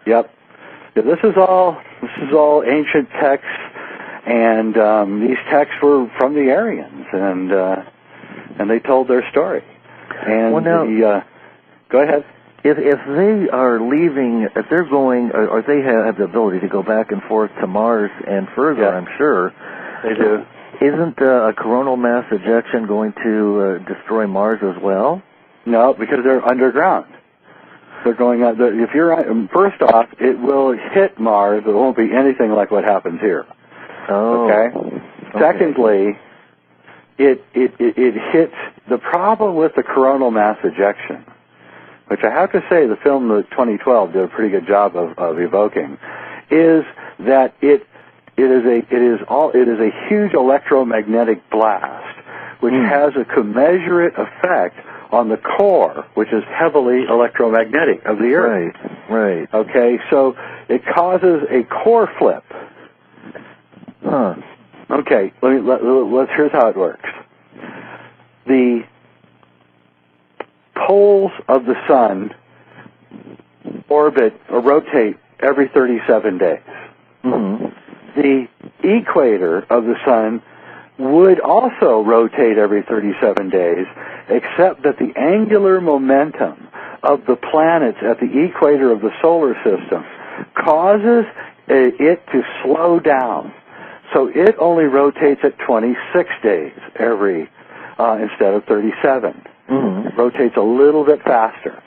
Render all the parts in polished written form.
Yep. Yeah, this is all ancient texts, and these texts were from the Aryans, and they told their story. And well, now, go ahead. If they are leaving, if they're going, or they have the ability to go back and forth to Mars and further, yeah. I'm sure. They do. Isn't a coronal mass ejection going to destroy Mars as well? No, because they're underground. They're going out. If you're first off, it will hit Mars. It won't be anything like what happens here. Oh. Okay. Secondly, it hits the problem with the coronal mass ejection, which I have to say the film 2012 did a pretty good job of evoking, is that it is a huge electromagnetic blast, which has a commensurate effect on the core, which is heavily electromagnetic of the Earth. Right. Okay, so it causes a core flip. Huh. Okay, here's how it works. The poles of the sun orbit or rotate every 37 days. Mm-hmm. The equator of the sun would also rotate every 37 days, except that the angular momentum of the planets at the equator of the solar system causes it to slow down. So it only rotates at 26 days instead of 37. Mm-hmm. It rotates a little bit faster.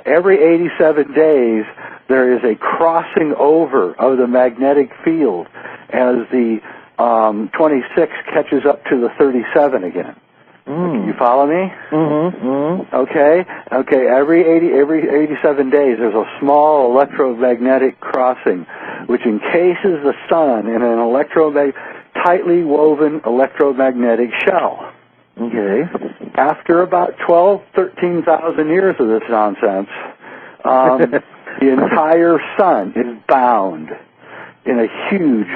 Every 87 days, there is a crossing over of the magnetic field as the 26 catches up to the 37 again. You follow me? Mm-hmm. Mm-hmm. Okay. Every 87 days, there's a small electromagnetic crossing, which encases the sun in an tightly woven electromagnetic shell. Okay. After about 13,000 years of this nonsense, the entire sun is bound in a huge,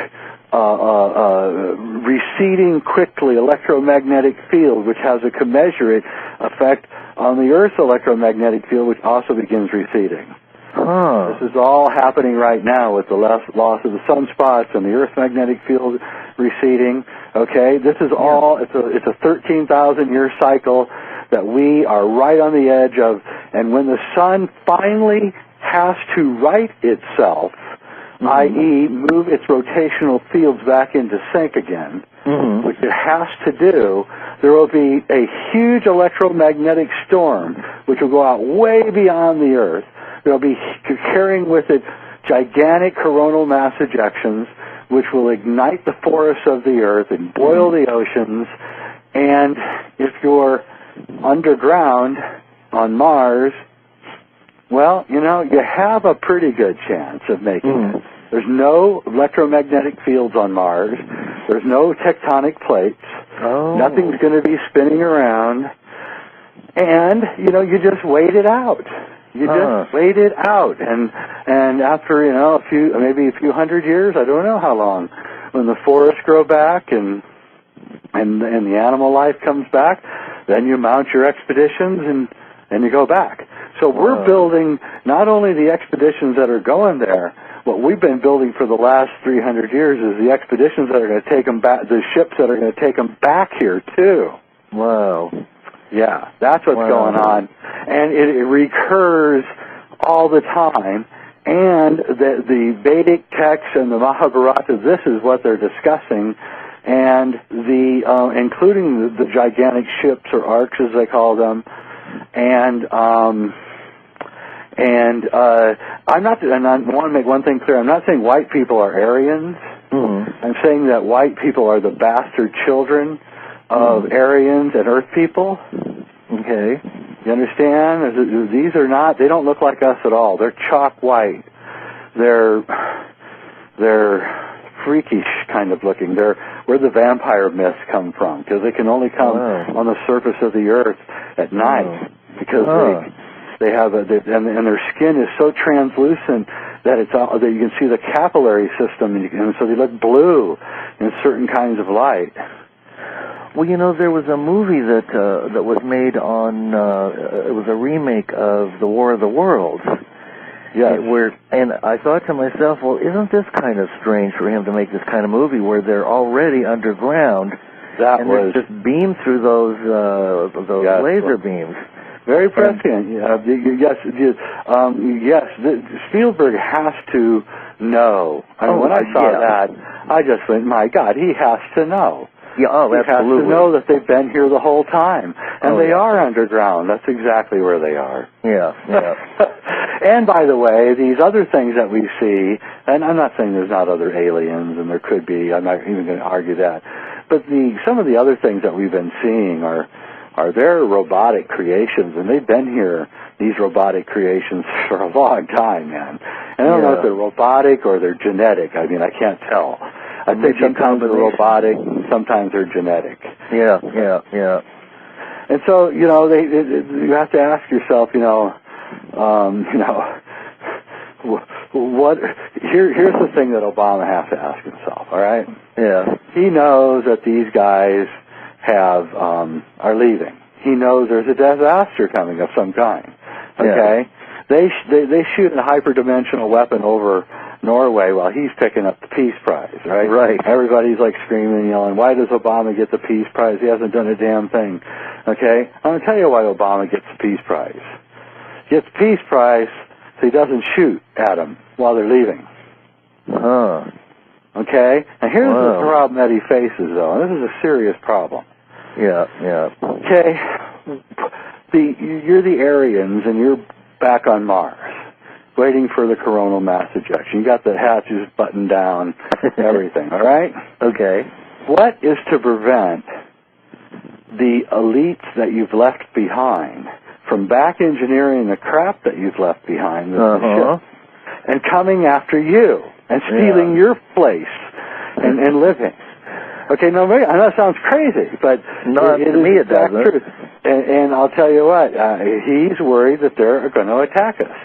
receding quickly electromagnetic field, which has a commensurate effect on the Earth's electromagnetic field, which also begins receding. Huh. This is all happening right now with the loss of the sunspots and the Earth's magnetic field receding. Okay, this is all, it's a 13,000-year cycle that we are right on the edge of, and when the sun finally has to right itself, i.e. move its rotational fields back into sync again, which it has to do, there will be a huge electromagnetic storm which will go out way beyond the Earth. There will be carrying with it gigantic coronal mass ejections, which will ignite the forests of the Earth and boil the oceans. And if you're underground on Mars, well, you have a pretty good chance of making it. There's no electromagnetic fields on Mars. There's no tectonic plates. Oh. Nothing's going to be spinning around. And, you just wait it out. You just wait it out. And after, maybe a few hundred years, I don't know how long, when the forests grow back and the animal life comes back, then you mount your expeditions and you go back. So we're building not only the expeditions that are going there, what we've been building for the last 300 years is the expeditions that are going to take them back, the ships that are going to take them back here, too. Wow. Yeah, that's what's going on. And it recurs all the time. And the Vedic texts and the Mahabharata, this is what they're discussing. And including the gigantic ships or arcs, as they call them. And I'm not, and I want to make one thing clear, I'm not saying white people are Aryans. I'm saying that white people are the bastard children of Aryans and Earth people. Okay. You understand? These are not, they don't look like us at all. They're chalk white. They're freakish kind of looking. They're where the vampire myths come from, because they can only come on the surface of the Earth at night, because they have and their skin is so translucent that that you can see the capillary system, and so they look blue in certain kinds of light. Well, there was a movie that was made on, it was a remake of The War of the Worlds, Yes. And I thought to myself, well, isn't this kind of strange for him to make this kind of movie where they're already underground and they're just beamed through those laser beams? Very prescient. Yes. Spielberg has to know. I mean, when I saw that, I just went, my God, he has to know. Yeah, he has to know that they've been here the whole time. And they are underground. That's exactly where they are. Yeah. And by the way, these other things that we see, and I'm not saying there's not other aliens, and there could be, I'm not even going to argue that, but some of the other things that we've been seeing are their robotic creations, and they've been here, these robotic creations, for a long time, man. And I don't know if they're robotic or they're genetic. I mean, I can't tell. I think sometimes they're robotic and sometimes they're genetic. Yeah. And so, you you have to ask yourself, here's the thing that Obama has to ask himself, all right? Yeah. He knows that these guys are leaving. He knows there's a disaster coming of some kind. Okay? Yeah. They shoot a hyperdimensional weapon over Norway while he's picking up the Peace Prize, right? Right. Everybody's like screaming and yelling, why does Obama get the Peace Prize? He hasn't done a damn thing. Okay? I'm going to tell you why Obama gets the Peace Prize. He gets the Peace Prize so he doesn't shoot at them while they're leaving. Okay? And here's the problem that he faces, though, and this is a serious problem. Yeah. Okay? You're the Aryans, and you're back on Mars, waiting for the coronal mass ejection. You got the hatches buttoned down, everything, all right? Okay. What is to prevent the elites that you've left behind from back engineering the crap that you've left behind the ship, and coming after you and stealing your place and living? Okay, no, I know it sounds crazy, but to me it doesn't. Truth. And I'll tell you what, he's worried that they're going to attack us.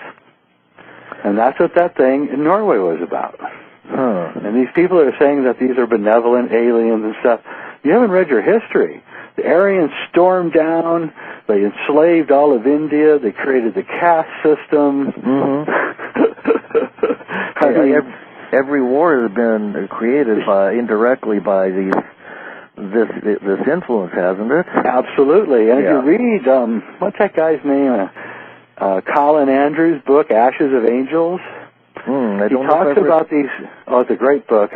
And that's what that thing in Norway was about. And these people are saying that these are benevolent aliens and stuff. You haven't read your history. The Aryans stormed down. They enslaved all of India. They created the caste system. Every war has been created indirectly by this influence, hasn't it? Absolutely. And if you read, what's that guy's name? Colin Andrews' book, Ashes of Angels. He talks about these. Oh, it's a great book.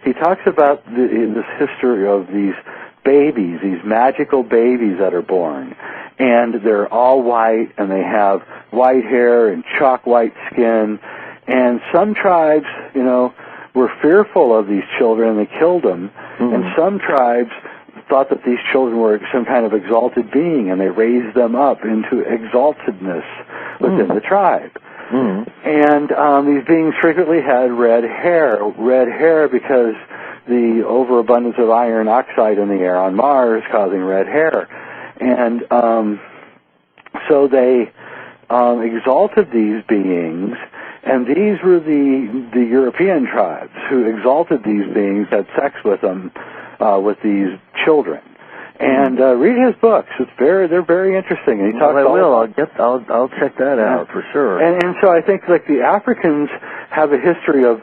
He talks about this history of these babies, these magical babies that are born, and they're all white, and they have white hair and chalk white skin. And some tribes, were fearful of these children, and they killed them. And some tribes thought that these children were some kind of exalted being, and they raised them up into exaltedness within the tribe. And these beings frequently had red hair because the overabundance of iron oxide in the air on Mars causing red hair. And so they exalted these beings, and these were the European tribes who exalted these beings, had sex with them, with these children. And read his books. They're very interesting. And he talks I'll check that out for sure. And so I think like the Africans have a history of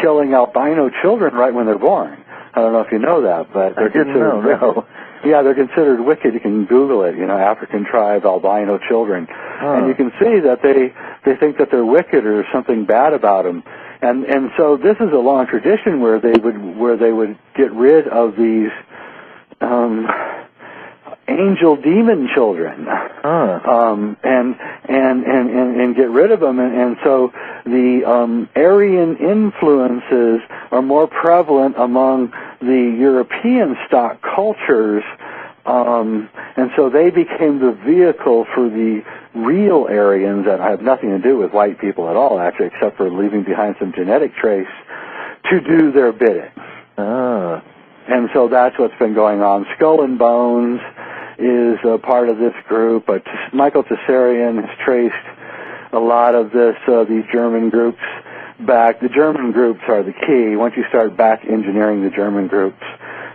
killing albino children right when they're born. I don't know if you know that, but they're considered wicked. Yeah, they're considered wicked. You can Google it. African tribe albino children, and you can see that they think that they're wicked or there's something bad about them. And so this is a long tradition where they would get rid of these angel demon children, and get rid of them, and so the Aryan influences are more prevalent among the European stock cultures, and so they became the vehicle for the real Aryans that have nothing to do with white people at all, actually, except for leaving behind some genetic trace to do their bidding. And so that's what's been going on. Skull and Bones is a part of this group, but Michael Tessarian has traced a lot of these German groups back. The German groups are the key. Once you start back engineering the German groups,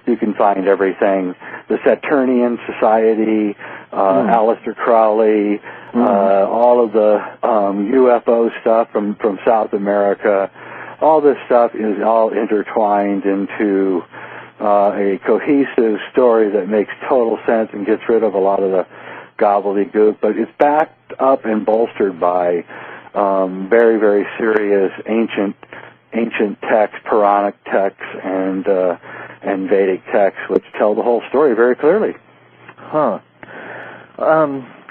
you can find everything. The Saturnian Society, Aleister Crowley, all of the UFO stuff from South America. All this stuff is all intertwined into a cohesive story that makes total sense and gets rid of a lot of the gobbledygook, but it's backed up and bolstered by very, very serious ancient texts, Puranic texts, and Vedic texts, which tell the whole story very clearly. Huh.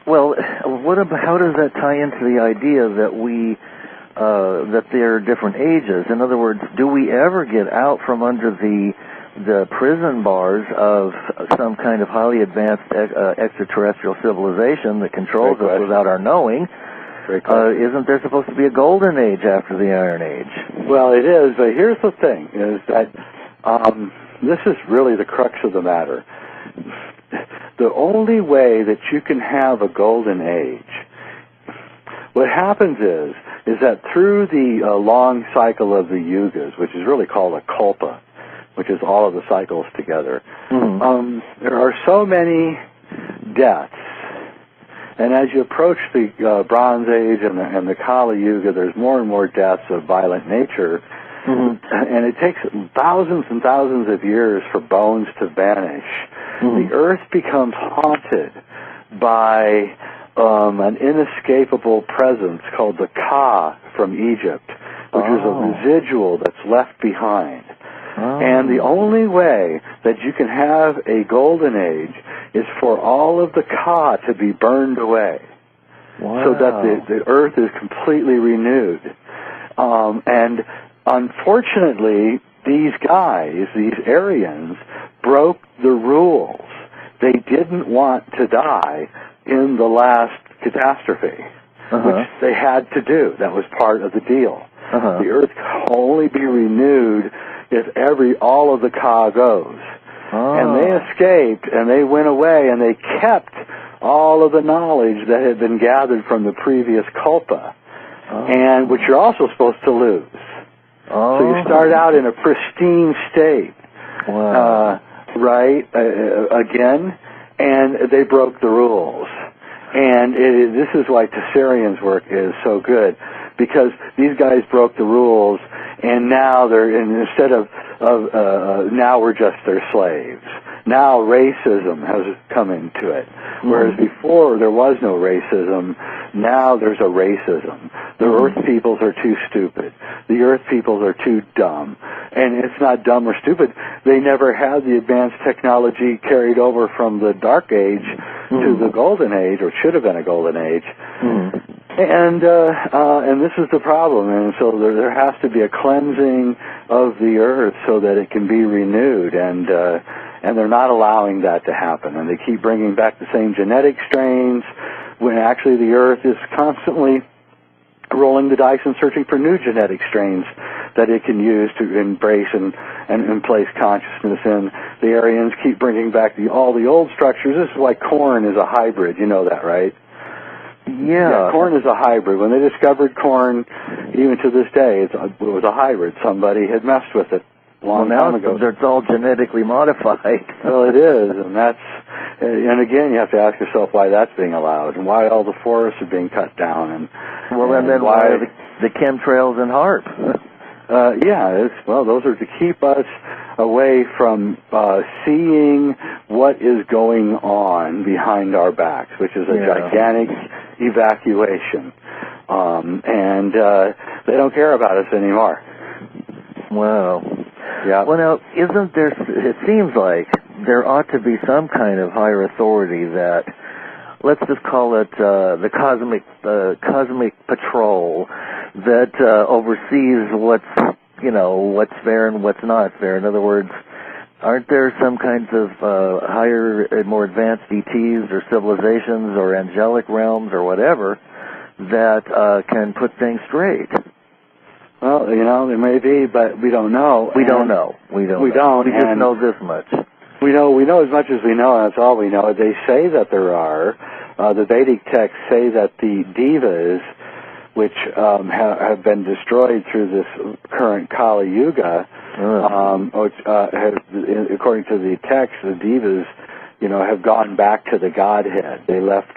Well, how does that tie into the idea that there are different ages? In other words, do we ever get out from under the prison bars of some kind of highly advanced extraterrestrial civilization that controls us without our knowing? Isn't there supposed to be a golden age after the Iron Age? Well, it is, but here's the thing, is that this is really the crux of the matter. The only way that you can have a golden age, what happens is that through the long cycle of the yugas, which is really called a kalpa, which is all of the cycles together, there are so many deaths. And as you approach the Bronze Age and the Kali Yuga, there's more and more deaths of violent nature. And it takes thousands and thousands of years for bones to vanish. The earth becomes haunted by an inescapable presence called the Ka from Egypt, which is a residual that's left behind. And the only way that you can have a golden age is for all of the Ka to be burned away, so that the earth is completely renewed. And unfortunately, these guys, these Aryans, broke the rules. They didn't want to die in the last catastrophe, which they had to do. That was part of the deal. The earth can only be renewed if all of the Ka goes. And they escaped, and they went away, and they kept all of the knowledge that had been gathered from the previous kalpa, and which you're also supposed to lose. So you start out in a pristine state, again, and they broke the rules. And this is why Tessarian's work is so good, because these guys broke the rules, and now instead of now we're just their slaves. Now racism has come into it, whereas before there was no racism. Now there's a racism. The Earth peoples are too stupid. The Earth peoples are too dumb. And it's not dumb or stupid. They never had the advanced technology carried over from the Dark Age to the Golden Age, or should have been a Golden Age. And this is the problem. And so there has to be a cleansing of the Earth so that it can be renewed. And they're not allowing that to happen. And they keep bringing back the same genetic strains, when actually the Earth is constantly rolling the dice and searching for new genetic strains that it can use to embrace and place consciousness in. The Aryans keep bringing back all the old structures. This is why corn is a hybrid. You know that, right? Yeah, corn is a hybrid. When they discovered corn, even to this day, it was a hybrid. Somebody had messed with it a long time ago. It's all genetically modified. Well, it is, and again, you have to ask yourself why that's being allowed, and why all the forests are being cut down, and then why the chemtrails and HAARP. Those are to keep us away from seeing what is going on behind our backs, which is a gigantic evacuation. And they don't care about us anymore. Wow. Yeah. Well, now, isn't there, it seems like there ought to be some kind of higher authority that, let's just call it the cosmic patrol, that oversees what's fair and what's not fair. In other words, aren't there some kinds of higher and more advanced ETs or civilizations or angelic realms or whatever that can put things straight? Well, there may be, but we don't know. We don't know. We just know this much. We know as much as we know, and that's all we know. They say that there are. The Vedic texts say that the divas, which have been destroyed through this current Kali Yuga, according to the text, the divas, have gone back to the Godhead. They left